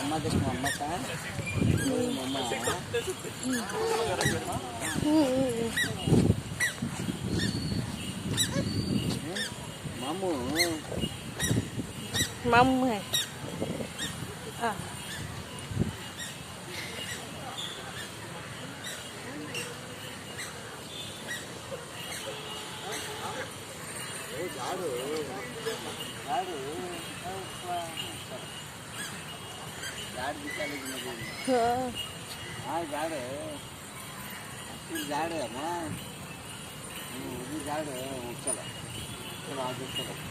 मम्मा देख मम्मा का मम्मा मामू मामू है झाड़ू झाड़ू झाड़ दिखाने की मुझे हाँ झाड़ है झाड़ है माँ झाड़ है चलो चलो आगे चलो